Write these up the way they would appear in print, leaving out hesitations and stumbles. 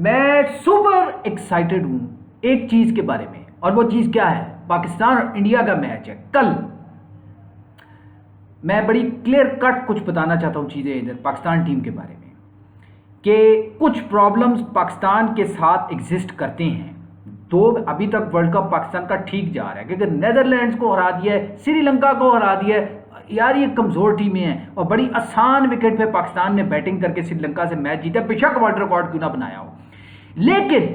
मैं super excited हूं एक चीज के बारे में, और वो चीज क्या है? पाकिस्तान और इंडिया का मैच है कल। मैं बड़ी क्लियर कट कुछ बताना चाहता हूं चीजें इधर पाकिस्तान टीम के बारे में, कि कुछ प्रॉब्लम्स पाकिस्तान के साथ एग्जिस्ट करते हैं। तो अभी तक वर्ल्ड कप पाकिस्तान का ठीक जा रहा है, क्योंकि नेदरलैंड्स को हरा दिया है, श्रीलंका को हरा दिया है। यार ये कमजोर टीमें हैं, और बड़ी आसान विकेट पे पाकिस्तान ने बैटिंग करके श्रीलंका से मैच जीता, बेशक वर्ल्ड रिकॉर्ड क्यों ना बनाया हो। लेकिन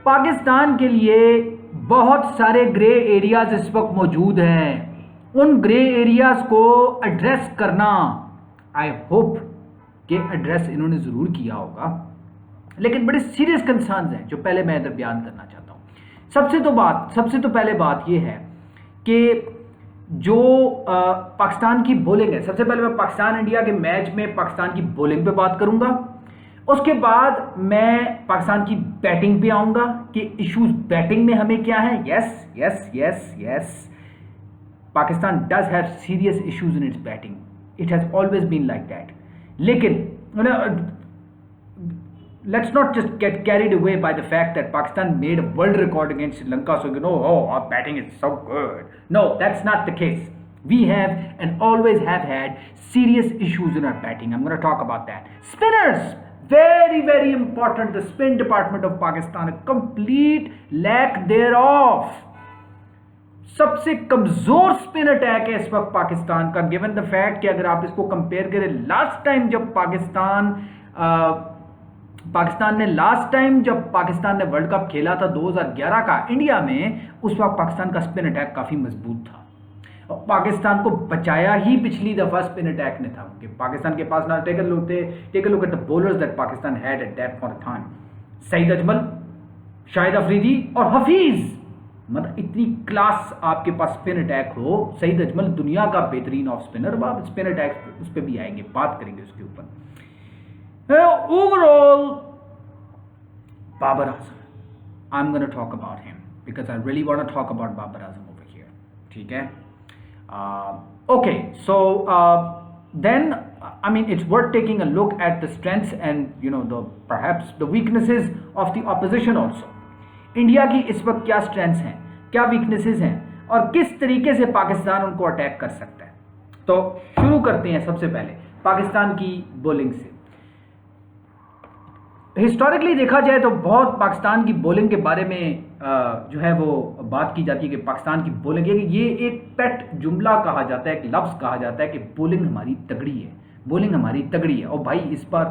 पाकिस्तान के लिए बहुत सारे ग्रे एरियाज इस वक्त मौजूद हैं। उन ग्रे एरियाज को एड्रेस करना, आई होप कि एड्रेस इन्होंने जरूर किया होगा, लेकिन बड़े सीरियस कंसर्न्स हैं जो पहले मैं इधर बयान करना चाहता हूं। सबसे तो पहले बात यह है कि जो पाकिस्तान की बॉलिंग है, सबसे पहले मैं पाकिस्तान इंडिया के मैच में पाकिस्तान की बॉलिंग पे बात करूंगा। उसके बाद मैं पाकिस्तान की बैटिंग पे आऊंगा कि इश्यूज बैटिंग में हमें क्या है। Yes yes yes yes, Pakistan does have serious issues in its batting, it has always been like that. लेकिन let's not just get carried away by the fact that Pakistan made a world record against Sri Lanka, so oh, our batting is so good. No, that's not the case. We have and always have had serious issues in our batting. I'm going to talk about that. Spinners, very, very important. The spin department of Pakistan, a complete lack thereof. सबसे कमजोर spin attack है इस वक्त पाकिस्तान का, given the fact कि अगर आप इसको कंपेयर करें लास्ट टाइम जब पाकिस्तान ने वर्ल्ड कप खेला था 2011 का इंडिया में, उस वक्त पाकिस्तान का स्पिन अटैक काफी मजबूत था और पाकिस्तान को बचाया ही पिछली दफा स्पिन अटैक ने था, क्योंकि पाकिस्तान के पास ना take a look at the bowlers that Pakistan had at that point of time. Saeed Ajmal, Shahid Afridi और हफीज, मतलब इतनी क्लास आपके पास स्पिन अटैक हो। सईद अजमल दुनिया का बेहतरीन ऑफ स्पिनर, आप स्पिन अटैक उस पर भी आएंगे, बात करेंगे उसके ऊपर। Overall, Babar Azam, I'm going to talk about him because I really want to talk about Babar Azam over here. ठीक है? Okay, so then I mean it's worth taking a look at the strengths and perhaps the weaknesses of the opposition also. India की इस वक्त क्या strengths हैं, क्या weaknesses हैं, और किस तरीके से पाकिस्तान उनको अटैक कर सकता है। तो शुरू करते हैं सबसे पहले पाकिस्तान की बॉलिंग से। हिस्टोरिकली देखा जाए तो बहुत पाकिस्तान की बॉलिंग के बारे में जो है वो बात की जाती है कि पाकिस्तान की बॉलिंग, ये एक पेट जुमला कहा जाता है, एक लफ्ज़ कहा जाता है कि बॉलिंग हमारी तगड़ी है, बॉलिंग हमारी तगड़ी है। और भाई इस बार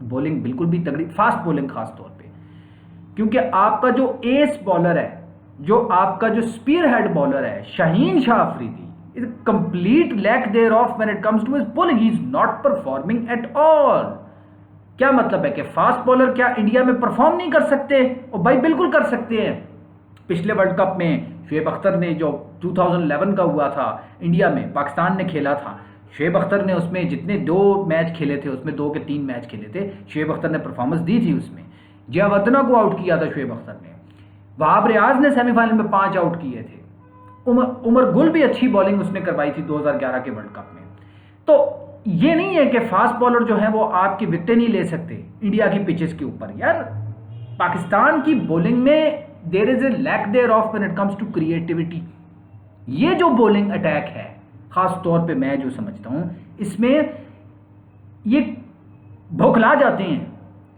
बॉलिंग बिल्कुल भी तगड़ी, फास्ट बॉलिंग खास तौर पे, क्योंकि आपका जो एस बॉलर है, जो आपका जो स्पीयर हेड बॉलर है Shaheen Shah Afridi, is complete lack thereof when it comes to his bowling, he is not performing at all. क्या मतलब है कि फास्ट बॉलर क्या इंडिया में परफॉर्म नहीं कर सकते? और भाई बिल्कुल कर सकते हैं। पिछले वर्ल्ड कप में शुएब अख्तर ने, जो 2011 का हुआ था इंडिया में, पाकिस्तान ने खेला था, शुएब अख्तर ने उसमें जितने 2 मैच खेले थे उसमें 2 के 3 मैच खेले थे, शुएब अख्तर ने परफॉर्मेंस दी थी उसमें। जयावर्धना को आउट किया था शुएब अख्तर ने, वहाब रियाज ने सेमीफाइनल में 5 आउट किए थे, उमर गुल भी अच्छी बॉलिंग उसने करवाई थी 2011 के वर्ल्ड कप में। तो ये नहीं है कि फास्ट बॉलर जो है वो आपकी विकेटें नहीं ले सकते इंडिया की पिचेस के ऊपर। यार पाकिस्तान की बॉलिंग में there is a lack thereof when it comes to creativity. ये जो बॉलिंग अटैक है, खास तौर पे मैं जो समझता हूं, इसमें ये भौखला जाते हैं,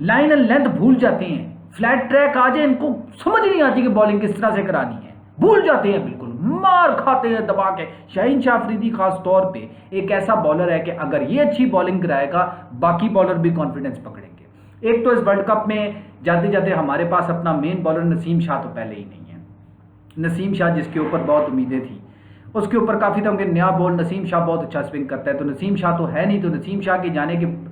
लाइन एंड लेंथ भूल जाते हैं, फ्लैट ट्रैक आ जाए इनको समझ नहीं आती कि बॉलिंग किस तरह से करानी है, भूल जाते हैं, बिल्कुल मार खाते हैं दबा के। शाहीन शाह अफरीदी खास तौर पे एक ऐसा बॉलर है कि अगर ये अच्छी बॉलिंग कराएगा बाकी बॉलर भी कॉन्फिडेंस पकड़ेंगे। एक तो इस वर्ल्ड कप में जाते जाते हमारे पास अपना मेन बॉलर नसीम शाह तो पहले ही नहीं है। नसीम शाह जिसके ऊपर बहुत उम्मीदें थी, उसके ऊपर काफ़ी था कि नया बॉल नसीम शाह बहुत अच्छा स्विंग करता है, तो नसीम शाह तो है नहीं। तो नसीम शाह के जाने की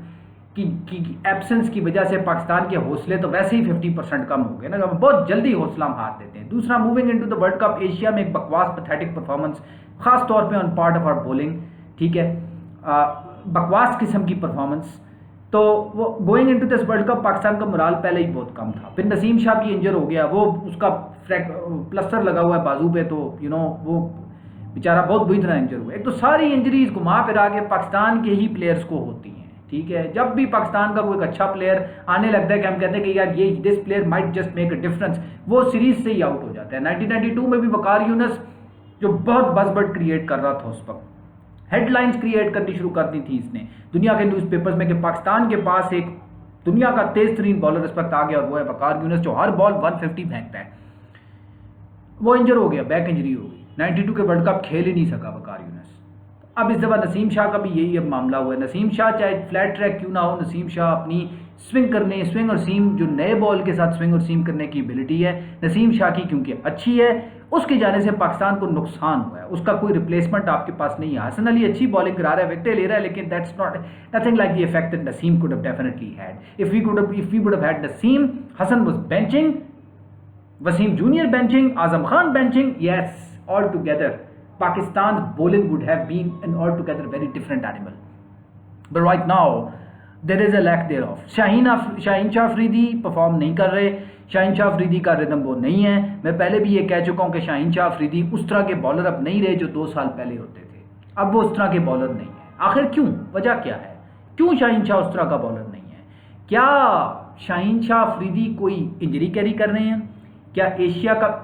एब्सेंस की वजह से पाकिस्तान के हौसले तो वैसे ही 50% कम हो गए ना, बहुत जल्दी हौसला हम हार देते हैं। दूसरा, moving into the world cup Asia में एक बकवास पैथेटिक परफॉर्मेंस, खास तौर पे on part of our bowling, ठीक है, बकवास किस्म की परफॉर्मेंस। तो वो going into this world cup Pakistan का मोराल पहले ही बहुत कम था। फिर नसीम शाह की इंजर हो गया, वो उसका प्लस्टर लगा हुआ है बाजू पे, तो वो बेचारा बहुत बुरी तरह इंजर हुआ। एक तो सारी इंजरीज घुमा फिरा के पाकिस्तान के ही प्लेयर्स को होती हैं, ठीक है, जब भी पाकिस्तान का कोई एक अच्छा प्लेयर आने लगता है कि हम कहते हैं कि यार ये this player might just make a difference, वो सीरीज से ही आउट हो जाता है। 1992 में भी वकार यूनुस जो बहुत बज़बज़ क्रिएट कर रहा था, उस वक्त हेडलाइंस क्रिएट करनी शुरू कर दी थी इसने दुनिया के न्यूज़पेपर्स में कि पाकिस्तान के पास एक दुनिया का तेज तरीन बॉलर इस वक्त आ गया और वो है वकार यूनुस, जो हर बॉल 150 फेंकता है। वो इंजर हो गया, बैक इंजरी हो गई, 92 के वर्ल्ड कप खेल ही नहीं सका वकार यूनुस। अब इस दफ़ा नसीम शाह का भी यही अब मामला हुआ है। नसीम शाह चाहे फ्लैट ट्रैक क्यों ना हो, नसीम शाह अपनी स्विंग और सीम, जो नए बॉल के साथ स्विंग और सीम करने की एबिलिटी है नसीम शाह की, क्योंकि अच्छी है, उसके जाने से पाकिस्तान को नुकसान हुआ है। उसका कोई रिप्लेसमेंट आपके पास नहीं है। हसन अली अच्छी बॉलिंग करा रहा है, विकेटें ले रहा है, लेकिन that's not nothing like the effect that Naseem could have definitely had. If we would have had Naseem, Hasan was benching, Wasim junior benching, Azam Khan benching, yes, all together Pakistan's bowling would have been an altogether very different animal. But right now there is a lack thereof. Shaheen Shah Afridi perform नहीं कर रहे, शाहीन शाह अफरीदी का rhythm वो नहीं है। मैं पहले भी ये कह चुका हूँ कि शाहीन शाह अफरीदी उस तरह के बॉलर अब नहीं रहे जो 2 साल पहले होते थे। अब वो उस तरह के बॉलर नहीं है। आखिर क्यों, वजह क्या है, क्यों शाहीन शाह उस तरह का बॉलर नहीं है? क्या शाहीन शाह अफरीदी कोई इंजरी कैरी कर रहे हैं? क्या एशिया का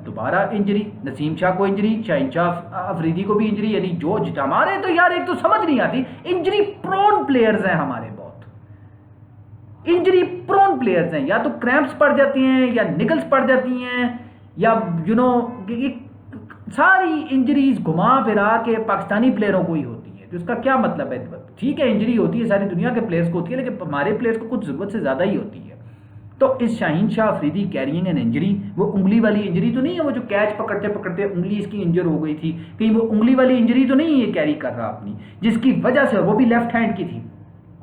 दोबारा इंजरी, नसीम शाह को इंजरी, शाहीन शाह अफरीदी को भी इंजरी, यानी जो हमारे तो यार एक तो समझ नहीं आती, इंजरी प्रोन प्लेयर्स हैं हमारे, बहुत इंजरी प्रोन प्लेयर्स हैं। या तो क्रैम्प्स पड़ जाती हैं, या निकल्स पड़ जाती हैं, या सारी इंजरीज घुमा फिरा के पाकिस्तानी प्लेयरों को ही होती है। तो उसका क्या मतलब है? ठीक है, इंजरी होती है, सारी दुनिया के प्लेयर्स को होती है, लेकिन हमारे प्लेयर्स को कुछ जरूरत से ज़्यादा ही होती है। तो इस Shaheen Shah Afridi carrying an injury, वो उंगली वाली इंजरी तो नहीं है, वो जो कैच पकड़ते पकड़ते उंगली इसकी इंजर हो गई थी, कहीं वो उंगली वाली इंजरी तो नहीं है ये कैरी कर रहा अपनी, जिसकी वजह से, वो भी लेफ्ट हैंड की थी,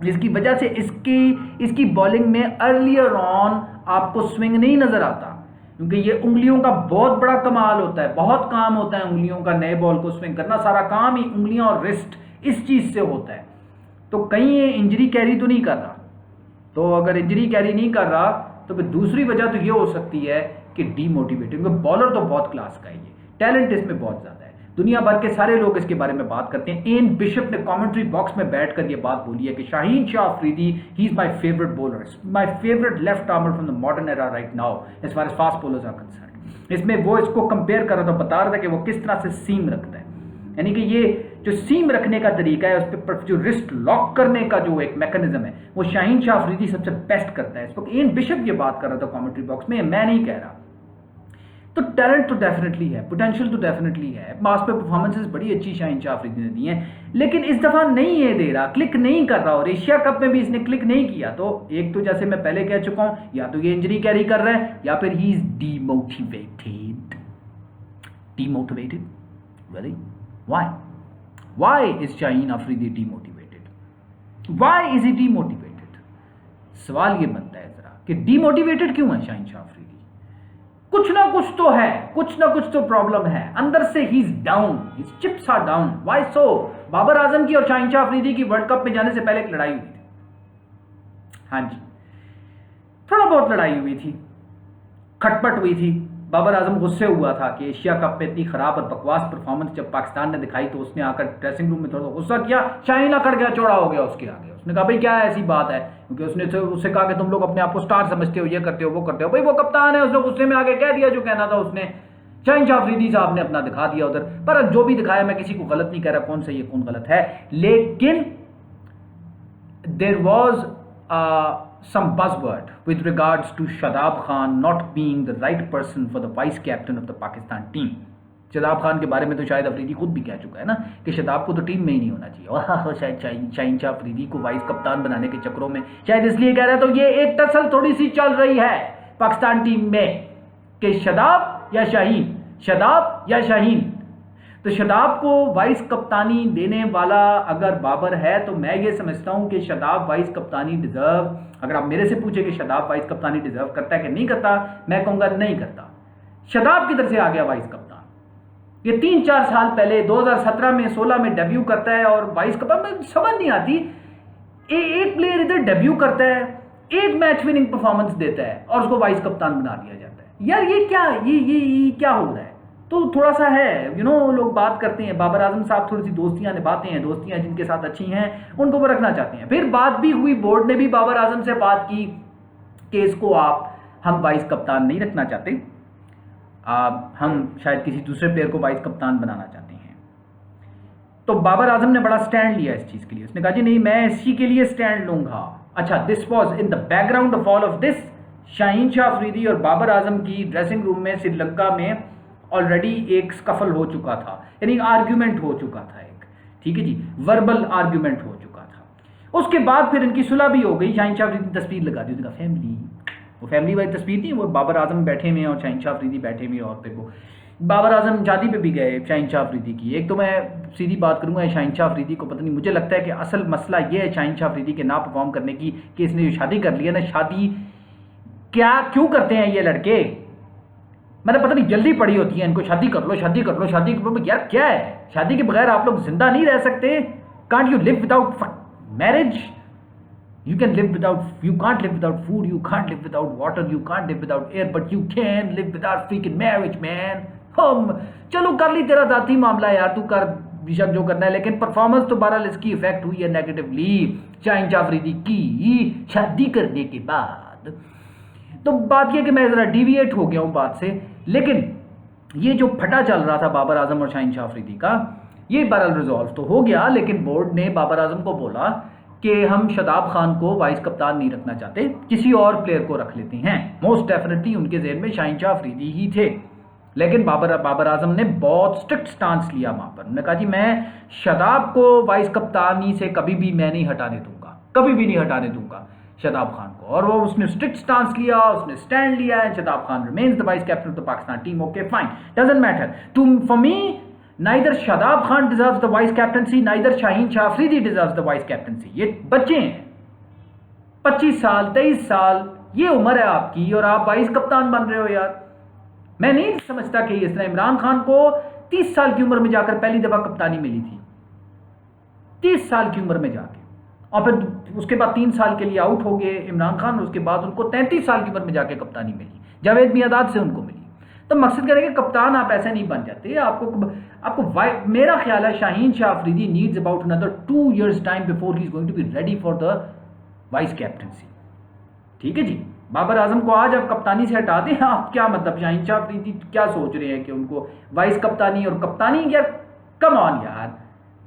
जिसकी वजह से इसकी बॉलिंग में अर्लियर ऑन आपको स्विंग नहीं नजर आता, क्योंकि ये उंगलियों का बहुत बड़ा कमाल होता है, बहुत काम होता है उंगलियों का, नए बॉल को स्विंग करना, सारा काम ही उंगलियां और रिस्ट इस चीज से होता है। तो कहीं ये इंजरी कैरी तो नहीं कर रहा। तो अगर इंजरी कैरी नहीं कर रहा तो फिर दूसरी वजह तो ये हो सकती है कि डीमोटिवेटेड, क्योंकि बॉलर तो बहुत क्लास का है, ये टैलेंट इसमें बहुत ज़्यादा है। दुनिया भर के सारे लोग इसके बारे में बात करते हैं। एन बिशप ने कमेंट्री बॉक्स में बैठकर ये बात बोली है कि Shaheen Shah Afridi, he is my favourite bowler, my favourite left armer from the modern era right now as far as fast bowlers are concerned. इसमें वो इसको कंपेयर कर रहा था, बता रहा था कि वो किस तरह से सीम रखता है, यानी कि ये जो सीम रखने का तरीका है, उस पर जो रिस्ट लॉक करने का जो एक मैकेनिज्म है, वो शाहीन शाह अफरीदी सबसे बेस्ट करता है। इस वक्त एन बिशप ये बात कर रहा था कमेंट्री बॉक्स में, मैं नहीं कह रहा। तो टैलेंट तो डेफिनेटली है, पोटेंशियल तो डेफिनेटली है, मास पे परफॉर्मेंसेस बड़ी अच्छी शाहीन शाह अफरीदी ने दी हैं, लेकिन इस दफा नहीं ये दे रहा, क्लिक नहीं कर रहा, और एशिया कप में भी इसने क्लिक नहीं किया। तो एक तो जैसे मैं पहले कह चुका हूं, या तो ये इंजरी कैरी कर रहा है, या फिर he is demotivated. Really? Why is Shaheen Afridi demotivated? Why is he demotivated? सवाल ये बनता है जरा कि डीमोटिवेटेड क्यों है शाहीन शाह अफरीदी? कुछ ना कुछ तो है, कुछ ना कुछ तो प्रॉब्लम है अंदर से। He is down, his chips are down. Why so? Babar Azam की और शाहीन शाह अफरीदी की वर्ल्ड कप में जाने से पहले एक लड़ाई हुई थी। हाँ जी, थोड़ा बहुत लड़ाई हुई थी, खटपट हुई थी। बाबर आजम गुस्से हुआ था कि एशिया कप में इतनी खराब और बकवास परफॉर्मेंस जब पाकिस्तान ने दिखाई तो उसने आकर ड्रेसिंग रूम में थोड़ा गुस्सा किया, शाहीन अकड़ गया, चौड़ा हो गया उसके आगे। उसने कहा भाई क्या ऐसी बात है, क्योंकि उससे कहा कि तुम लोग अपने आप को स्टार समझते हो, ये करते हो, वो करते हो। भाई वो कप्तान है, उसने गुस्से में आगे कह दिया जो कहना था उसने। शाहीन शाह अफरीदी साहब ने अपना दिखा दिया उधर, पर जो भी दिखाया, मैं किसी को गलत नहीं कह रहा, कौन सही है कौन गलत है, लेकिन there was some buzzword with regards to Shadab Khan not being the right person for the vice captain of the Pakistan team. Shadab Khan के बारे में तो शायद अफरीदी खुद भी कह चुका है ना कि शदाब को तो टीम में ही नहीं होना चाहिए। और शायद शाहीन शाह अफरीदी को वाइस कप्तान बनाने के चक्करों में शायद इसलिए कह रहा है। तो ये एक टसल थोड़ी सी चल रही है पाकिस्तान टीम में कि शदाब या शाहीन, शदाब या शाहीन। तो शदाब को वाइस कप्तानी देने वाला अगर बाबर है तो मैं ये समझता हूं कि शदाब वाइस कप्तानी डिजर्व, अगर आप मेरे से पूछे कि शदाब वाइस कप्तानी डिजर्व करता है कि नहीं करता, मैं कहूंगा नहीं करता। शदाब किधर से आ गया वाइस कप्तान? ये 3-4 साल पहले 2017 में 16 में डेब्यू करता है और वाइस कप्तान, समझ नहीं आती। एक प्लेयर इधर डेब्यू करता है, एक मैच विनिंग परफॉर्मेंस देता है और उसको वाइस कप्तान बना दिया जाता है। यार ये क्या, ये क्या हो रहा है? तो थोड़ा सा है लोग बात करते हैं, बाबर आजम साहब थोड़ी सी दोस्तियां निभाते हैं, दोस्तियां जिनके साथ अच्छी हैं उनको वो रखना चाहते हैं। फिर बात भी हुई, बोर्ड ने भी बाबर आजम से बात की कि इसको हम वाइस कप्तान नहीं रखना चाहते, हम शायद किसी दूसरे प्लेयर को वाइस कप्तान बनाना चाहते हैं। तो बाबर आजम ने बड़ा स्टैंड लिया इस चीज़ के लिए, उसने कहा जी नहीं, मैं इसी के लिए स्टैंड लूंगा। अच्छा, this was in the background of all of this, Shaheen Shah Afridi और बाबर आजम की ड्रेसिंग रूम में श्रीलंका में ऑलरेडी एक स्कफल हो चुका था, यानी आर्ग्यूमेंट हो चुका था एक, ठीक है जी, वर्बल आर्ग्यूमेंट हो चुका था। उसके बाद फिर इनकी सुलह भी हो गई, शाहीन शाह अफरीदी ने तस्वीर लगा दी, उसका फैमिली, वो फैमिली वाली तस्वीर थी, वो बाबर आजम बैठे हुए और शाहीन शाह अफरीदी बैठे हुए, और फिर वो बाबर आजम शादी पे भी गए शाहीन शाह अफरीदी की। एक तो मैं सीधी बात करूंगा, शाहीन शाह अफरीदी को पता नहीं, मुझे लगता है कि असल मसला ये है शाहीन शाह अफरीदी के ना परफॉर्म करने की कि इसने जो शादी कर लिया ना, शादी क्या क्यों करते हैं ये लड़के, मैंने पता नहीं जल्दी पड़ी होती है इनको, शादी कर लो शादी कर लो शादी कर लो, यार क्या है, शादी के बगैर आप लोग जिंदा नहीं रह सकते? Can't you live without marriage? You can live without, you can't live without food, you can't live without water, you can't live without air, but you can live without freaking marriage, man. हम चलो कर ली तेरा जाती मामला यार, तू कर बेशक जो करना है, लेकिन परफॉर्मेंस तो बहरहाल इसकी इफेक्ट हुई है नेगेटिवली शाहीन शाह अफरीदी की शादी करने के बाद। तो बात यह कि मैं जरा डिविएट हो गया हूं बात से, लेकिन ये जो फटा चल रहा था बाबर आजम और शाहीन शाह अफरीदी का, ये बहरहाल रिजॉल्व तो हो गया, लेकिन बोर्ड ने बाबर आजम को बोला कि हम शादाब खान को वाइस कप्तान नहीं रखना चाहते, किसी और प्लेयर को रख लेते हैं। मोस्ट डेफिनेटली उनके ज़हन में शाहीन शाह अफरीदी ही थे, लेकिन बाबर आजम ने बहुत स्ट्रिक्ट स्टांस लिया वहां पर। उन्होंने कहा जी मैं शादाब को वाइस कप्तानी से कभी भी मैं नहीं हटाने दूंगा, कभी भी नहीं हटाने दूंगा शादाब खान को, और वो उसने स्ट्रिक्ट स्टांस लिया, उसने स्टैंड लिया है, Shadab Khan remains the vice captain of the Pakistan team. Okay fine, doesn't matter to for me, neither Shadab Khan deserves the vice captaincy, neither Shaheen Shah Afridi deserves the vice captaincy। ये बच्चे हैं, 25 साल 23 साल ये उम्र है आपकी, और आप वाइस कप्तान बन रहे हो यार। मैं नहीं समझता कि इस तरह इमरान खान को 30 साल की उम्र में जाकर पहली दफा कप्तानी मिली थी, 30 साल की उम्र में जाके, और फिर उसके बाद 3 साल के लिए आउट हो गए इमरान खान, उसके बाद उनको 33 साल की उम्र में जाके कप्तानी मिली, जावेद मियांदाद से उनको मिली। तो मकसद करें कि कप्तान आप ऐसे नहीं बन जाते, आपको मेरा ख्याल है Shaheen Shah Afridi needs about another 2 years time before he is going to be ready for the vice captaincy. ठीक है जी, बाबर आजम को आज आप कप्तानी से हटा दें, आप क्या मतलब शाहीन शाह अफरीदी क्या सोच रहे हैं कि उनको वाइस कप्तानी और कप्तानी, यार कम ऑन यार,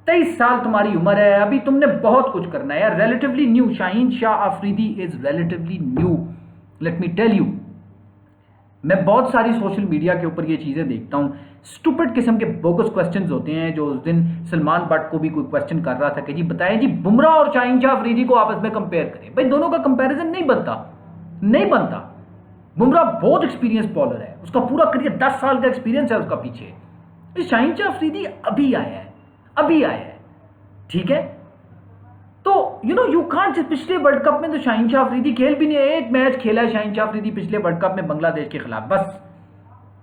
23 साल तुम्हारी उम्र है, अभी तुमने बहुत कुछ करना है यार, relatively new, Shaheen Shah Afridi is relatively new, let me tell you. मैं बहुत सारी सोशल मीडिया के ऊपर ये चीज़ें देखता हूँ, स्टूपिड किस्म के बोगस क्वेश्चंस होते हैं, जो उस दिन सलमान बट को भी कोई क्वेश्चन कर रहा था कि जी बताएं जी बुमराह और शाहीन शाह अफरीदी को आपस में कंपेयर करें। भाई दोनों का कंपैरिजन नहीं बनता, नहीं बनता। बुमराह बहुत एक्सपीरियंस बॉलर है, उसका पूरा करियर 10 साल का एक्सपीरियंस है उसका पीछे। शाहीन शाह अफरीदी अभी आया है, अभी आया है, ठीक है। तो यू कांट, पिछले वर्ल्ड कप में तो शाहीन शाह अफरीदी खेल भी नहीं, एक मैच खेला है शाहीन शाह अफरीदी पिछले वर्ल्ड कप में बांग्लादेश के खिलाफ, बस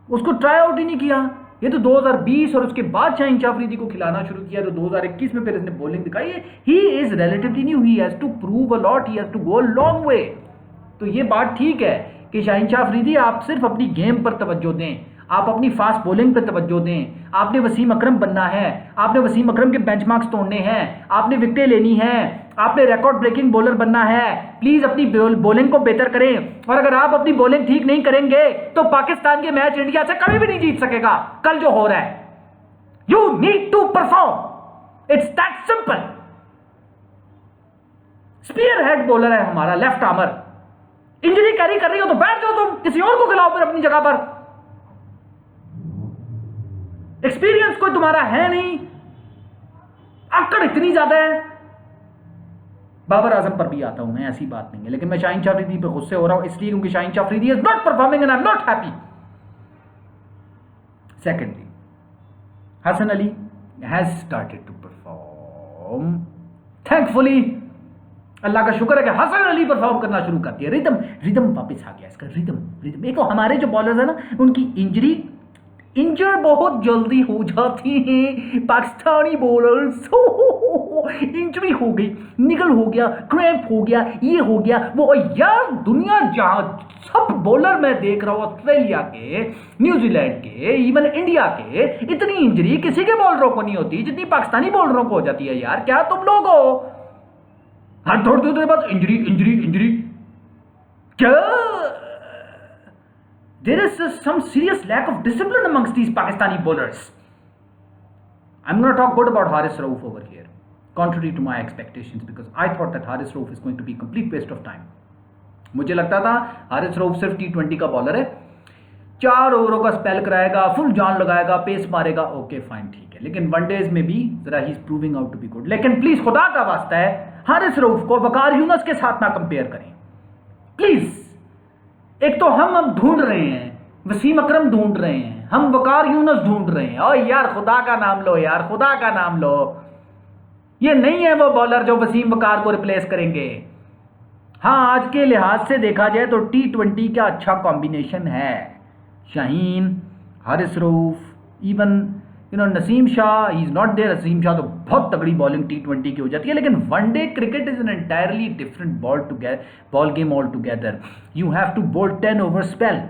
उसको ट्राई आउट ही नहीं किया। ये तो 2020 और उसके बाद शाहीन शाह अफरीदी को खिलाना शुरू किया, तो 2021 में फिर इसने बॉलिंग दिखाई है। He is relatively new, he has to prove a lot, he has to go a long way. तो ये बात ठीक है कि शाहीन शाह अफरीदी आप सिर्फ अपनी गेम पर तवज्जो दें, आप अपनी फास्ट बॉलिंग पर तवज्जो दें, आपने वसीम अकरम बनना है, आपने वसीम अकरम के बेंचमार्क्स तोड़ने हैं, आपने विकेटें लेनी है, आपने रिकॉर्ड ब्रेकिंग बॉलर बनना है। प्लीज अपनी बॉलिंग को बेहतर करें, और अगर आप अपनी बॉलिंग ठीक नहीं करेंगे तो पाकिस्तान के मैच इंडिया से कभी भी नहीं जीत सकेगा। कल जो हो रहा है, you need to perform, it's that simple. Spearhead bowler है हमारा, लेफ्ट आर्मर, इंजरी कैरी कर रही हो तो बैठ जाओ, तुम किसी और को खिलाओ फिर अपनी जगह पर। एक्सपीरियंस कोई तुम्हारा है नहीं, अकड़ इतनी ज्यादा है। बाबर आजम पर भी आता हूं मैं, ऐसी बात नहीं है, लेकिन मैं शाहीन शाह अफरीदी पे गुस्से हो रहा हूं इसलिए क्योंकि Shaheen Shah Afridi is not performing and I am not happy. Secondly, Hasan Ali has started to perform, thankfully, Allah का शुक्र है कि हसन अली परफॉर्म करना शुरू कर दिया। रिदम वापस आ गया इसका, रिदम। एक तो हमारे जो बॉलर्स है ना, उनकी इंजरी इंजर बहुत जल्दी हो जाते हैं पाकिस्तानी बॉलर्स। इंजरी हो गई, निकल हो गया, क्रैम्प हो गया, ये हो गया वो। यार दुनिया जहां सब बॉलर मैं देख रहा हूं, ऑस्ट्रेलिया के, न्यूजीलैंड के, इवन इंडिया के, इतनी इंजरी किसी के बॉलरों को नहीं होती जितनी पाकिस्तानी बॉलरों को हो जाती है। यार क्या तुम लोग हो? हर थोड़ी देर बाद इंजरी इंजरी इंजरी। क्या there is some serious lack of discipline amongst these Pakistani bowlers. I'm going to talk good about Haris Rauf over here, contrary to my expectations, because I thought that Haris Rauf is going to be a complete waste of time. मुझे लगता था हारिस रऊफ सिर्फ T20 का bowler है, 4 ओवरों का spell कराएगा, full जान लगाएगा, पेस मारेगा, ओके फाइन ठीक है, लेकिन वनडेज में भी जरा he is proving out to be good. लेकिन प्लीज खुदा का वास्ता है हारिस रऊफ को वकार यूनुस के साथ ना कंपेयर करें प्लीज। एक तो हम अब ढूंढ रहे हैं, वसीम अकरम ढूंढ रहे हैं, हम वकार यूनुस ढूंढ रहे हैं। और यार खुदा का नाम लो, यार खुदा का नाम लो, ये नहीं है वो बॉलर जो वसीम वकार को रिप्लेस करेंगे। हाँ आज के लिहाज से देखा जाए तो T20 का अच्छा कॉम्बिनेशन है, Shaheen, Haris Rauf, even Naseem Shah, he is not there. Naseem Shah तो बहुत तगड़ी बॉलिंग T20 की हो जाती है, लेकिन one day cricket is an entirely different ball game all together. You have to bowl 10 over spell,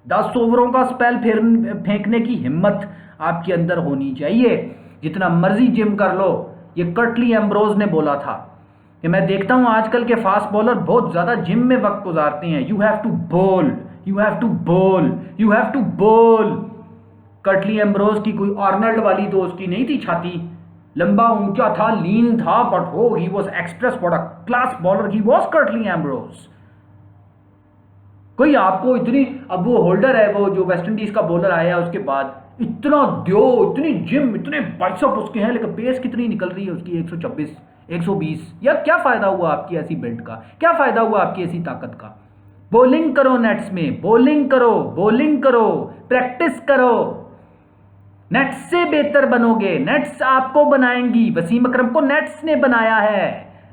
10 ओवरों का स्पेल फेंकने की हिम्मत आपके अंदर होनी चाहिए। जितना मर्जी जिम कर लो, ये कर्टली एम्ब्रोज ने बोला था कि मैं देखता हूं आजकल के फास्ट बॉलर बहुत ज्यादा जिम में वक्त गुजारते हैं। यू हैव टू बोल, यू हैव टू बोल, यू हैव टू बोल। कर्टली एम्ब्रोज की कोई आर्नल्ड वाली तो उसकी नहीं थी छाती, लंबा ऊंचा था, लीन था, बट हो he was express, what a class bowler he was Curtly Ambrose. कोई आपको इतनी, अब वो होल्डर है, वो जो वेस्ट इंडीज का बॉलर आया उसके बाद, इतना दो, इतनी जिम, इतने बाइसेप उसके हैं, लेकिन पेस कितनी निकल रही है उसकी, 126, 120। यार क्या फायदा हुआ आपकी ऐसी बेल्ट का, क्या फायदा हुआ आपकी ऐसी ताकत का? बॉलिंग करो नेट्स में, बॉलिंग करो, बॉलिंग करो, प्रैक्टिस करो, नेट्स से बेहतर बनोगे, नेट्स आपको बनाएंगी। वसीम अकरम को नेट्स ने बनाया है,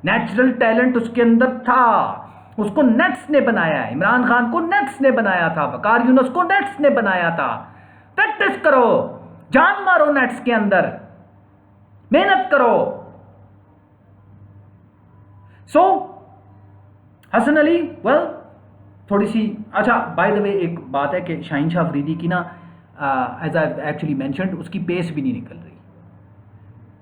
नेचुरल टैलेंट उसके अंदर था, उसको नेट्स ने बनाया है। इमरान खान को नेट्स ने बनाया था, वकार यूनुस को नेट्स ने बनाया था। प्रैक्टिस करो, जान मारो नेट्स के अंदर, मेहनत करो। सो हसन अली, वेल थोड़ी सी, अच्छा बाय द वे एक बात है कि शाहीन शाह अफरीदी की ना, एज आई एक्चुअली मेंशन्ड, उसकी पेस भी नहीं निकल रही।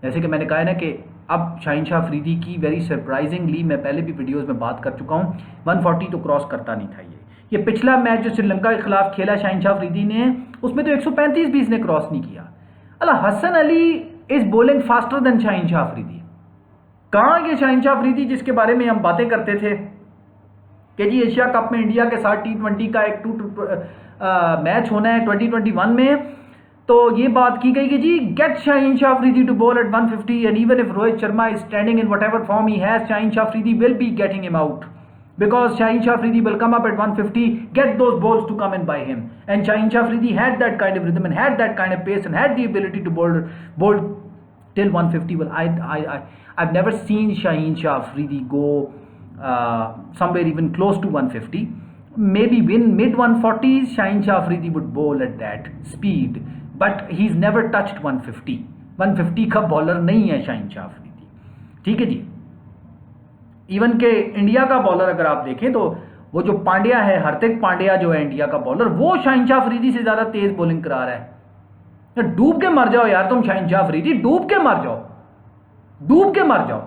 जैसे कि मैंने कहा है ना कि अब शाहीन शाह अफरीदी की वेरी सरप्राइजिंगली, मैं पहले भी वीडियोस में बात कर चुका हूँ, 140 तो क्रॉस करता नहीं था। ये पिछला मैच जो श्रीलंका के खिलाफ खेला शाहीन शाह अफरीदी ने, उसमें तो 135 भी इसने क्रॉस नहीं किया। Allah, Hasan Ali is bowling faster than Shaheen Shah Afridi. कहाँ ये शाहीन शाह अफरीदी जिसके बारे में हम बातें करते थे कि जी एशिया कप में इंडिया के साथ T20 का एक मैच होना है 2021 में, तो ये बात की गई कि जी get Shaheen Shah Afridi to bowl at 150 and even if Rohit Sharma is standing in whatever form he has, Shaheen Shah Afridi will be getting him out because Shaheen Shah Afridi will come up at 150, get those balls to come in by him, and Shaheen Shah Afridi had that kind of rhythm and had that kind of pace and had the ability to bowl till 150. Well, I've never seen Shaheen Shah Afridi go somewhere even close to 150. Maybe win mid 140s, Shaheen Shah Afridi would bowl at that speed, but he's never touched 150. 150 का bowler नहीं है शाहीन शाह अफरीदी, ठीक है जी। Even के India का bowler अगर आप देखें तो वो जो पांड्या है, हार्दिक पांड्या जो है इंडिया का बॉलर, वो शाहीन शाह अफरीदी से ज्यादा तेज बॉलिंग करा रहा है। डूब के मर जाओ यार तुम शाहीन शाह अफरीदी, डूब के मर जाओ, डूब के मर जाओ।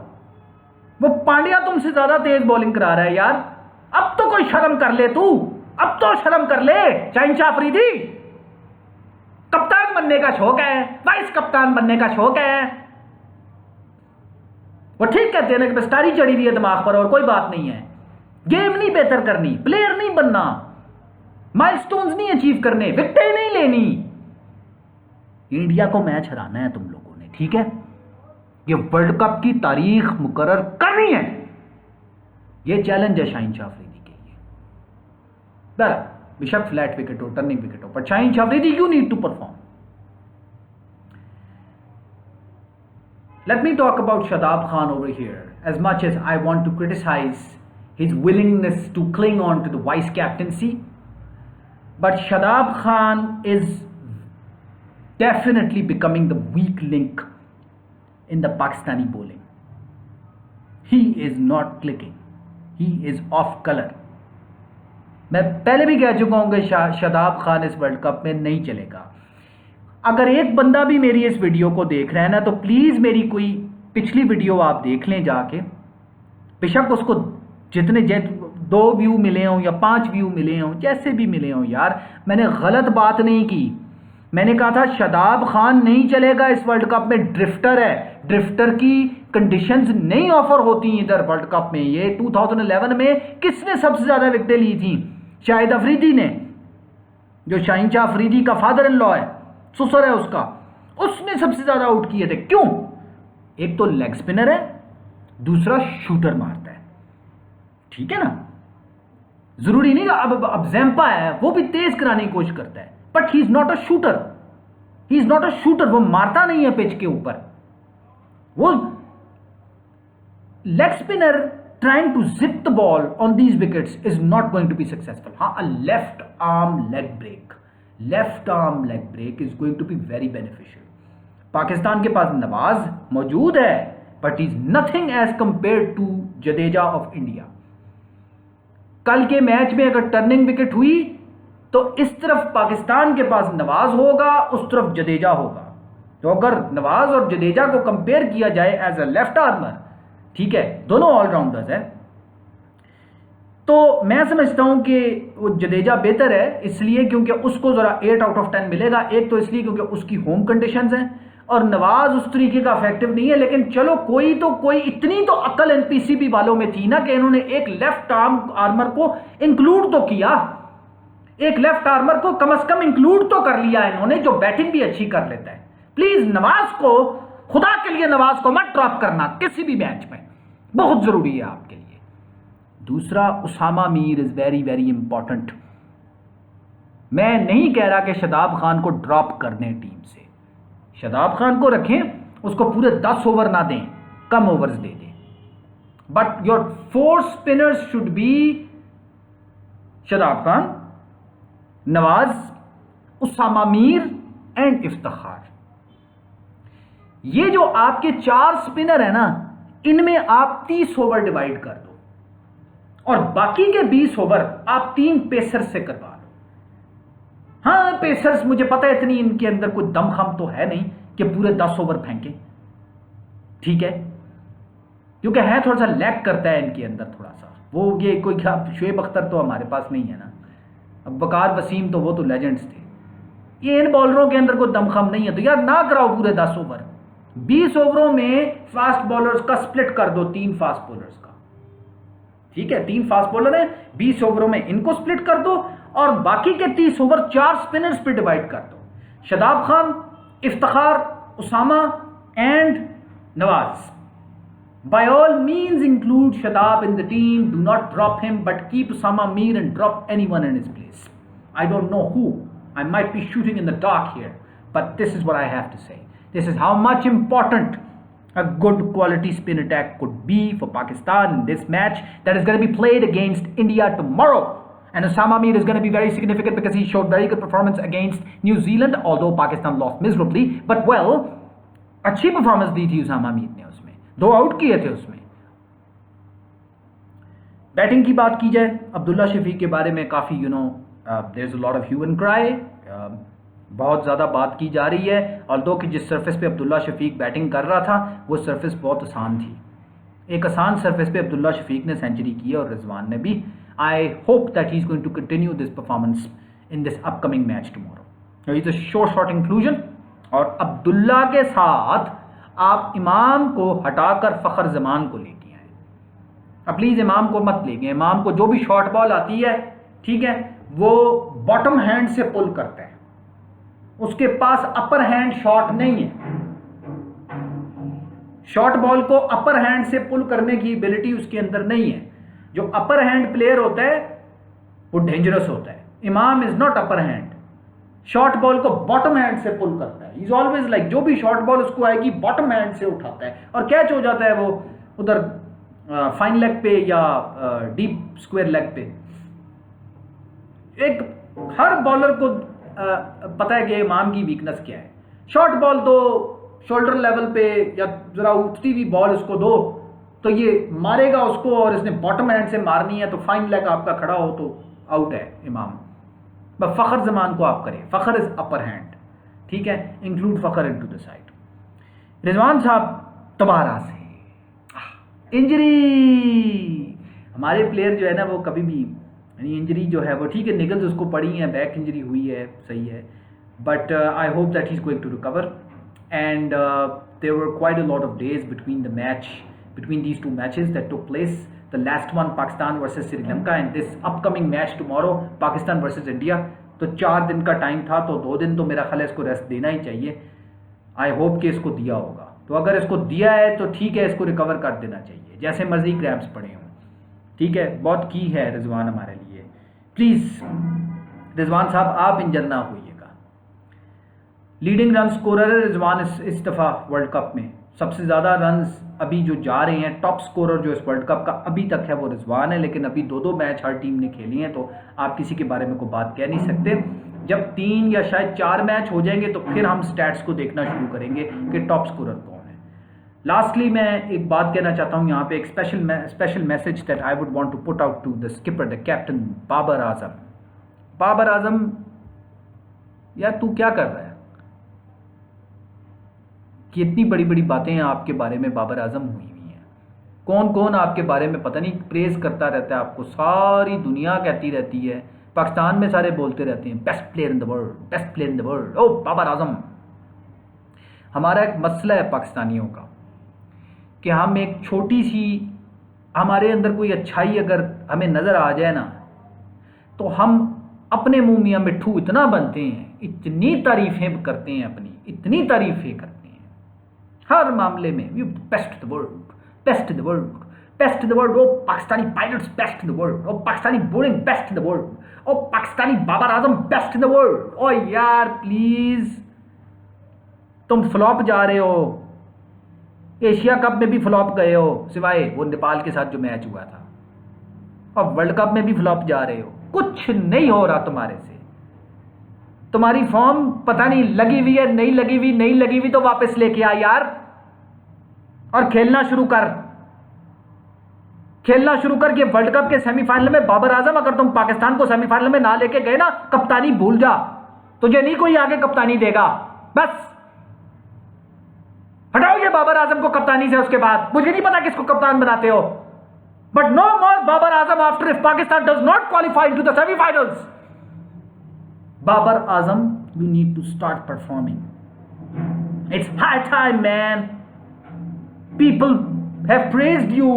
वो पांड्या तुमसे ज्यादा तेज बॉलिंग करा रहा है यार। अब तो कोई शर्म कर ले तू, अब तो शर्म कर ले शाहीन शाह अफरीदी। कप्तान बनने का शौक है, वाइस कप्तान बनने का शौक है। वो ठीक कहते हैं ना कि बस्तारी चढ़ी हुई है दिमाग पर और कोई बात नहीं है। गेम नहीं बेहतर करनी, प्लेयर नहीं बनना, माइलस्टोन्स नहीं अचीव करने, विकेटें नहीं लेनी, इंडिया को मैच हराना है तुम लोगों ने, ठीक है। ये वर्ल्ड कप की तारीख मुकर्रर करनी है, ये चैलेंज है शाहीन शाह अफरीदी के लिए। बेशक फ्लैट विकेट हो, टर्निंग विकेट हो, but Shaheen Shah Afridi you need to perform. Let me talk about Shadab Khan over here. As much as I want to criticize his willingness to cling on to the vice captaincy, but Shadab Khan is definitely becoming the weak link in the Pakistani bowling. He is not clicking. He is off color. मैं पहले भी कह चुका हूं कि शादाब खान इस world cup में नहीं चलेगा। अगर एक बंदा भी मेरी इस वीडियो को देख रहा है ना, तो प्लीज़ मेरी कोई पिछली वीडियो आप देख लें जाके। बेशक उसको जितने 2 व्यू मिले हों या 5 व्यू मिले हों, जैसे भी मिले हों यार, मैंने गलत बात नहीं की। मैंने कहा था शादाब खान नहीं चलेगा इस वर्ल्ड कप में, ड्रिफ्टर है। ड्रिफ्टर की कंडीशंस नहीं ऑफर होती इधर वर्ल्ड कप में। ये 2011 में किसने सबसे ज़्यादा विकेटें ली थी? शाहिद अफरीदी ने, जो शाहीन शाह अफरीदी का फादर इन लॉ है, ससुर है उसका, उसने सबसे ज़्यादा आउट किए थे। क्यों? एक तो लेग स्पिनर है, दूसरा शूटर मारता है। ठीक है ना? जरूरी नहीं अब जैम्पा है, वो भी तेज कराने की कोशिश करता है, but he is not a shooter. He is not a shooter. वो मारता नहीं है पिच के ऊपर। वो leg spinner trying to zip the ball on these wickets is not going to be successful. हाँ, a left arm leg break is going to be very beneficial. Pakistan के पास नवाज मौजूद है, but he is nothing as compared to Jadeja of India. कल के match में अगर turning wicket हुई तो इस तरफ पाकिस्तान के पास नवाज होगा, उस तरफ जडेजा होगा। तो अगर नवाज और जडेजा को कंपेयर किया जाए एज अ लेफ्ट आर्मर, ठीक है, दोनों ऑलराउंडर्स हैं, तो मैं समझता हूं कि वो जडेजा बेहतर है, इसलिए क्योंकि उसको जरा 8 आउट ऑफ 10 मिलेगा। एक तो इसलिए क्योंकि उसकी होम कंडीशंस हैं, और नवाज उस तरीके का इफेक्टिव नहीं है। लेकिन चलो, कोई इतनी तो अकल एनपीसीबी वालों में थी ना कि इन्होंने एक लेफ्ट आर्मर को इंक्लूड तो किया। एक लेफ्ट आर्मर को कम से कम इंक्लूड तो कर लिया इन्होंने, जो बैटिंग भी अच्छी कर लेता है। प्लीज नवाज को, खुदा के लिए नवाज को मत ड्रॉप करना किसी भी मैच में, बहुत जरूरी है आपके लिए। दूसरा, Usama Mir is very very important. मैं नहीं कह रहा कि शादाब खान को ड्रॉप कर दें टीम से। शादाब खान को रखें, उसको पूरे 10 ओवर ना दें, कम ओवर्स दे दें, but your 4 spinners should be Shadab Khan, Nawaz, Usama Mir and Iftikhar. ये जो आपके 4 स्पिनर है ना, इनमें आप 30 ओवर डिवाइड कर दो, और बाकी के 20 ओवर आप 3 पेसर्स से करवा लो। हाँ, पेसर्स, मुझे पता है इतनी इनके अंदर कोई दमखम तो है नहीं कि पूरे 10 ओवर फेंके, ठीक है, क्योंकि है थोड़ा सा लैग करता है इनके अंदर थोड़ा सा। वो ये कोई शुएब अख्तर तो हमारे पास नहीं है ना, अब वकार वसीम तो वो तो लेजेंड्स थे। ये इन बॉलरों के अंदर कोई दमखम नहीं है, तो यार ना कराओ पूरे 10 ओवर। 20 ओवरों में फास्ट बॉलर्स का स्प्लिट कर दो, 3 फास्ट बॉलर्स का, ठीक है, 3 फास्ट बॉलर हैं, 20 ओवरों में इनको स्प्लिट कर दो, और बाकी के 30 ओवर 4 स्पिनर्स पे डिवाइड कर दो। Shadab Khan, Iftikhar, Usama and Nawaz. By all means include Shadab in the team, do not drop him, but keep Usama Mir and drop anyone in his place. I don't know who, I might be shooting in the dark here, but this is what I have to say. This is how much important a good quality spin attack could be for Pakistan in this match that is going to be played against India tomorrow. And Osama Mir is going to be very significant because he showed very good performance against New Zealand, although Pakistan lost miserably. But well, अच्छी performance दी थी उसामा मीर ने, उसमें 2 out किए थे उसमें। Batting की बात की जाए, अब्दुल्ला शफीक के बारे में काफ़ी there is a lot of hue and cry, बहुत ज़्यादा बात की जा रही है। और दो कि जिस सरफेस पे अब्दुल्ला शफीक बैटिंग कर रहा था वो सरफेस बहुत आसान थी। एक आसान सरफेस पे अब्दुल्ला शफीक ने सेंचुरी की और रिजवान ने भी। I hope that he is going to continue this performance in this upcoming match tomorrow. It's a short inclusion. और अब्दुल्ला के साथ आप इमाम को हटाकर फ़खर जमान को लेके आए। अब प्लीज़ इमाम को मत लेके, इमाम को जो भी शॉर्ट बॉल आती है, ठीक है, वो बॉटम हैंड से पुल करता है, उसके पास अपर हैंड शॉट नहीं है। शॉर्ट बॉल को अपर हैंड से पुल करने की एबिलिटी उसके अंदर नहीं है। जो अपर हैंड प्लेयर होता है वो डेंजरस होता है। इमाम is not upper hand, short ball को बॉटम हैंड से पुल करता है। इज ऑलवेज लाइक, जो भी शॉर्ट बॉल उसको आएगी बॉटम हैंड से उठाता है और कैच हो जाता है वो उधर फाइन लेग पे या डीप स्क्वायर लेग पे। एक हर बॉलर को पता है कि इमाम की वीकनेस क्या है। शॉर्ट बॉल दो, शोल्डर लेवल पे, या जरा उठती हुई बॉल उसको दो तो ये मारेगा उसको, और इसने बॉटम हैंड से मारनी है तो फाइन लेग आपका खड़ा हो तो आउट है इमाम। बस फ़खर जमान को आप करें, फ़खर इज अपर हैंड, ठीक है, include Fakhar into the side. Rizwan साहब दोबारा से इंजरी, हमारे प्लेयर जो है ना वो कभी भी इंजरी जो है वो, ठीक है निगल्स उसको पड़ी है, बैक इंजरी हुई है, सही है, but I hope that he is going to recover and there were quite a lot of days between these two matches that took place. The last one Pakistan versus Sri Lanka and this upcoming match tomorrow Pakistan versus India. तो 4 दिन का time था, तो 2 दिन तो मेरा ख्याल है इसको रेस्ट देना ही चाहिए। आई होप कि इसको दिया होगा, तो अगर इसको दिया है तो ठीक है, इसको रिकवर कर देना चाहिए, जैसे मर्जी क्रैम्प्स पड़े हों, ठीक है। बहुत की है रिजवान हमारे लिए, प्लीज़ रिजवान साहब आप इंजर ना होइएगा। लीडिंग रन स्कोरर है रिजवान इस दफ़ा वर्ल्ड कप में, सबसे ज़्यादा रन्स अभी जो जा रहे हैं, टॉप स्कोरर जो इस वर्ल्ड कप का अभी तक है वो रिजवान है, लेकिन अभी 2-2 मैच हर टीम ने खेली हैं, तो आप किसी के बारे में कोई बात कह नहीं सकते। जब 3 या शायद 4 मैच हो जाएंगे तो फिर हम स्टैट्स को देखना शुरू करेंगे कि टॉप स्कोरर कौन है। लास्टली मैं एक बात कहना चाहता हूँ यहाँ पे, एक special message that I would want to put out to the skipper, the captain Babar Azam. Babar Azam यार तू क्या कर रहा है कि इतनी बड़ी बड़ी बातें आपके बारे में बाबर आजम हुई हुई हैं, कौन कौन आपके बारे में पता नहीं प्रेज करता रहता है, आपको सारी दुनिया कहती रहती है, पाकिस्तान में सारे बोलते रहते हैं best player in the world, best player in the world. ओ बाबर आजम, हमारा एक मसला है पाकिस्तानियों का कि हम एक छोटी सी, हमारे अंदर कोई अच्छाई अगर हमें नज़र आ जाए ना तो हम अपने मुंह मियाँ मिट्ठू इतना बनते हैं, इतनी तारीफ़ें करते हैं अपनी, इतनी तारीफ़ें करते हैं हर मामले में, you best the world, best the world, best the world. ओ Pakistani pilots best the world, ओ Pakistani bowling best the world, ओ Pakistani Babar Azam best the world. ओ यार प्लीज, तुम फ्लॉप जा रहे हो, एशिया कप में भी फ्लॉप गए हो सिवाय वो नेपाल के साथ जो मैच हुआ था, और वर्ल्ड कप में भी फ्लॉप जा रहे हो, कुछ नहीं हो रहा तुम्हारे से। तुम्हारी फॉर्म पता नहीं लगी हुई है, नहीं लगी हुई, नहीं लगी हुई तो वापस लेके आ यार, और खेलना शुरू कर, खेलना शुरू कर। कि वर्ल्ड कप के सेमीफाइनल में बाबर आजम, अगर तुम पाकिस्तान को सेमीफाइनल में ना लेके गए ना, कप्तानी भूल जा, तुझे नहीं कोई आगे कप्तानी देगा, बस हटाओ ये बाबर आजम को कप्तानी से। उसके बाद मुझे नहीं पता किसको कप्तान बनाते हो, but no more Babar Azam after if Pakistan does not qualify to the semifinals. Babar Azam, you need to start performing. It's high time, man. People have praised you.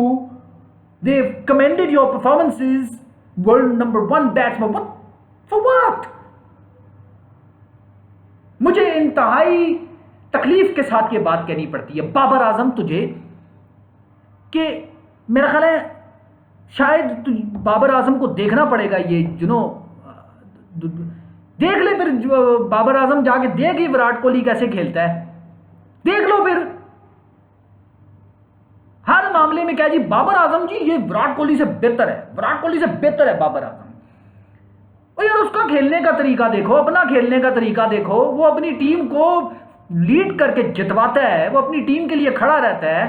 They've commended your performances. World #1 batsman. What? For what? मुझे इंतहाई तकलीफ के साथ ये बात कहनी पड़ती है बाबर आजम तुझे, कि मेरा ख्याल है शायद बाबर आजम को देखना पड़ेगा, ये देख ले फिर, बाबर आजम जाके देख ही विराट कोहली कैसे खेलता है, देख लो फिर। हर मामले में क्या जी, बाबर आजम जी ये विराट कोहली से बेहतर है, विराट कोहली से बेहतर है बाबर आजम। और यार उसका खेलने का तरीका देखो, अपना खेलने का तरीका देखो, वो अपनी टीम को लीड करके जितवाता है, वो अपनी टीम के लिए खड़ा रहता है,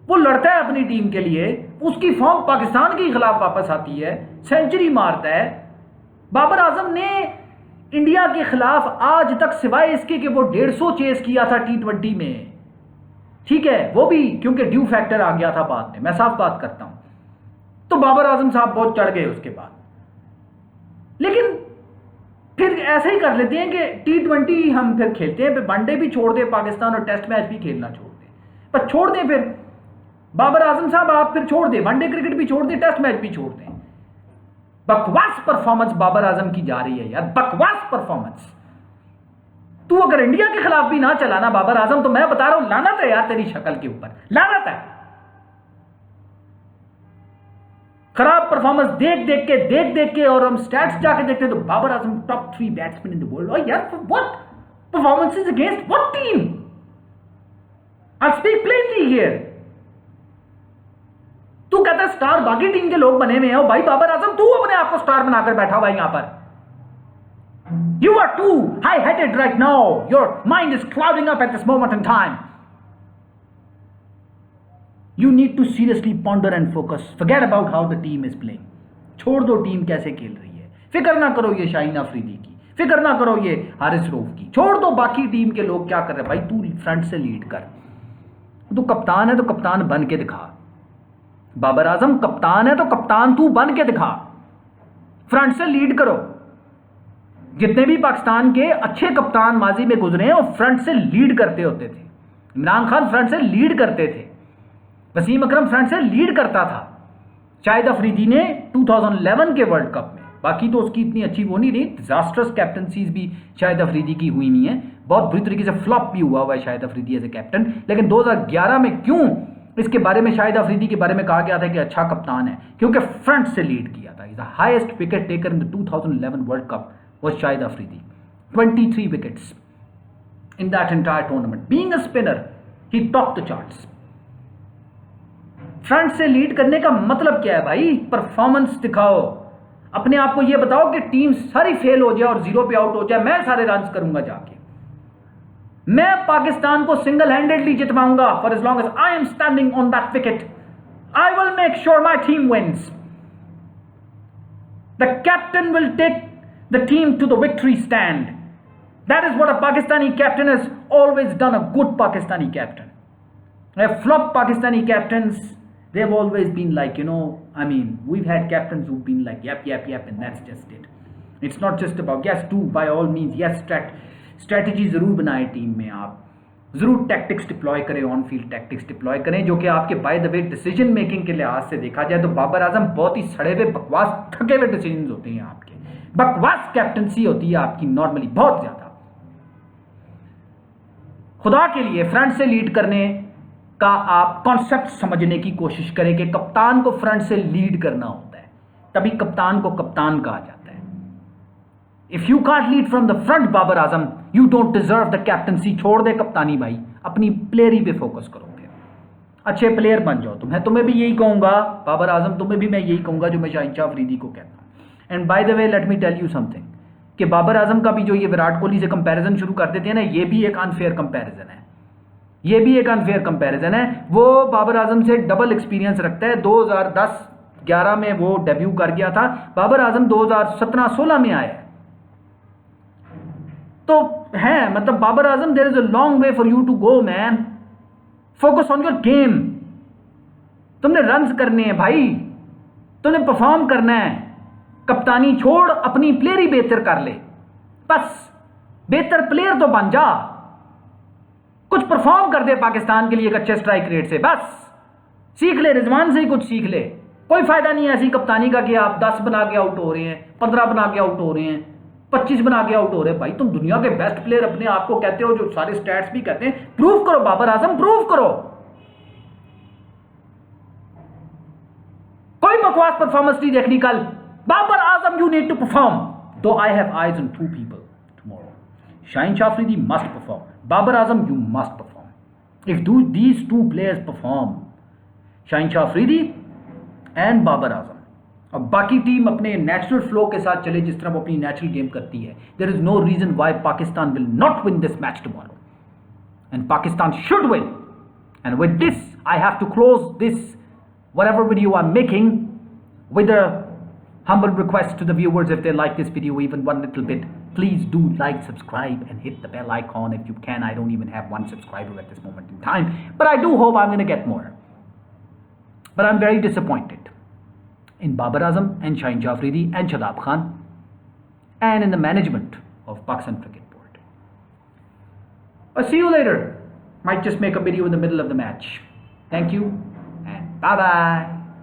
वो लड़ता है अपनी टीम के लिए, उसकी फॉर्म पाकिस्तान के खिलाफ वापस आती है, सेंचुरी मारता है। बाबर आजम ने इंडिया के खिलाफ आज तक सिवाय इसके कि वो 150 चेस किया था T20 में, ठीक है, वो भी क्योंकि ड्यू फैक्टर आ गया था बाद में, मैं साफ बात करता हूं, तो बाबर आजम साहब बहुत चढ़ गए उसके बाद। लेकिन फिर ऐसे ही कर लेते हैं कि T20 हम फिर खेलते हैं, फिर वनडे भी छोड़ दें पाकिस्तान और टेस्ट मैच भी खेलना छोड़ दें, पर छोड़ दें फिर बाबर आजम साहब, आप फिर छोड़ दें, वनडे क्रिकेट भी छोड़ दें, टेस्ट मैच भी छोड़ दें। बकवास परफॉर्मेंस बाबर आजम की जा रही है यार, बकवास परफॉर्मेंस। तू अगर इंडिया के खिलाफ भी ना चलाना बाबर आजम, तो मैं बता रहा हूं लानत है यार तेरी शक्ल के ऊपर, लानत है। खराब परफॉर्मेंस देख देख के और हम स्टैट्स जाके देखते तो Babar Azam top 3 batsman in the world. और यार what performances against what team? I speak plainly here. तू कहता है स्टार बाकी टीम के लोग बने हुए हैं, भाई बाबर आजम तू अपने आप को स्टार बनाकर बैठा हुआ है यहां पर। You are too high-headed right now. Your mind is clouding up at this moment in time. You need to seriously ponder and focus. Forget about how the team is playing. छोड़ दो team कैसे खेल रही है, फिक्र ना करो ये शाहीन अफरीदी की, फिक्र ना करो ये हारिस रऊफ की, छोड़ दो बाकी टीम के लोग क्या कर रहे हैं। भाई तू फ्रंट से लीड कर, तू कप्तान है तो कप्तान बन के दिखा। बाबर आजम कप्तान है तो कप्तान तू बन के दिखा, फ्रंट से लीड करो। जितने भी पाकिस्तान के अच्छे कप्तान माजी में गुजरे हैं वो फ्रंट से लीड करते होते थे। इमरान खान फ्रंट से लीड करते थे, वसीम अकरम फ्रंट से लीड करता था। शाहिद अफरीदी ने 2011 के वर्ल्ड कप में, बाकी तो उसकी इतनी अच्छी वो नहीं रही, डिजास्टर्स कैप्टनसीज भी शाहिद अफरीदी की हुई नहीं है, बहुत बुरी तरीके से फ्लॉप भी हुआ है Shahid Afridi as a captain. लेकिन 2011 में क्यों इसके बारे में, शाहिद अफरीदी के बारे में कहा गया था कि अच्छा कप्तान है, क्योंकि फ्रंट से लीड किया था। Is the highest wicket taker in the 2011 world cup was Shahid Afridi, 23 wickets in that entire tournament. Being a spinner he top the charts. Front से लीड करने का मतलब क्या है भाई? परफॉर्मेंस दिखाओ, अपने आप को यह बताओ कि टीम सारी फेल हो जाए और 0 पे आउट हो जाए, मैं सारे रन करूंगा जाके, मैं पाकिस्तान को सिंगल हैंडेडली जितवाऊंगा। For as long as I am standing on that wicket, I will make sure my team wins. The captain will take the team to the victory stand. That is what a Pakistani captain has always done, a good Pakistani captain. Flop Pakistani captains, they've always been like, I mean, we've had captains who've been like, yep, and that's just it. It's not just about, yes, by all means, yes, strategy जरूर बनाए team में, आप जरूर tactics deploy करें, on field tactics deploy करें, जो कि आपके bye the way decision making के लिहाज से देखा जाए तो बाबर आजम बहुत ही सड़े हुए बकवास थके हुए डिसीजन होते हैं आपके, बकवास कैप्टनसी होती है आपकी नॉर्मली बहुत ज्यादा। खुदा के लिए फ्रंट से लीड करने का आप कॉन्सेप्ट समझने की कोशिश करें कि कप्तान को फ्रंट से लीड करना होता है, तभी कप्तान को कप्तान कहा जाता है। If you can't lead from the front Babar Azam, you don't deserve the captaincy. छोड़ दे कप्तानी भाई, अपनी प्लेयर ही पे फोकस करो, फिर अच्छे प्लेयर बन जाओ। तुम्हें भी यही कहूंगा बाबर आजम, तुम्हें भी मैं यही कहूंगा जो मैं शाहीन शाह अफरीदी को कहता हूं। And by the way let me tell you something, कि बाबर आजम का भी जो ये विराट कोहली से कंपैरिजन शुरू कर देते हैं ना, ये भी एक अनफेयर कंपैरिजन है, ये भी एक अनफेयर कंपैरिजन है। वो बाबर आजम से डबल एक्सपीरियंस रखता है। 2010-11 में वो डेब्यू कर गया था, बाबर आजम 2017-16 में आया तो है, मतलब Babar Azam, there is a long way for you to go man. Focus on your game. तुमने रन्स करने हैं भाई, तुमने परफॉर्म करना है। कप्तानी छोड़, अपनी प्लेयर ही बेहतर कर ले, बस बेहतर प्लेयर तो बन जा, कुछ परफॉर्म कर दे पाकिस्तान के लिए एक अच्छे स्ट्राइक रेट से, बस सीख ले, रिजवान से ही कुछ सीख ले। कोई फायदा नहीं है ऐसी कप्तानी का कि आप 10 बना के आउट हो रहे हैं, 15 बना के आउट हो रहे हैं, 25 बना के आउट हो रहे हैं। भाई तुम दुनिया के बेस्ट प्लेयर अपने आप को कहते हो, जो सारे स्टैट्स भी कहते हैं, प्रूव करो बाबर आजम, प्रूव करो। कोई बकवास परफॉर्मेंस नहीं देखनी कल। Babar Azam, you need to perform. दो I have eyes on 2 people tomorrow. Shaheen Shah Afridi must perform. Babar Azam, you must perform. If these two players perform, Shaheen Shah Afridi and Babar Azam, और बाकी टीम अपने नेचुरल फ्लो के साथ चले जिस तरह वो अपनी नेचुरल गेम करती है, there is no reason why Pakistan will not win this match tomorrow, and Pakistan should win. And with this I have to close this whatever video I'm making with a humble request to the viewers, if they like this video even one little bit, please do like, subscribe and hit the bell icon if you can. I don't even have 1 subscriber at this moment in time, but I do hope I'm going to get more. But I'm very disappointed in Babar Azam and Shahin Shah Afridi and Shadab Khan and in the management of Pakistan Cricket Board. I'll see you later. Might just make a video in the middle of the match. Thank you and bye bye.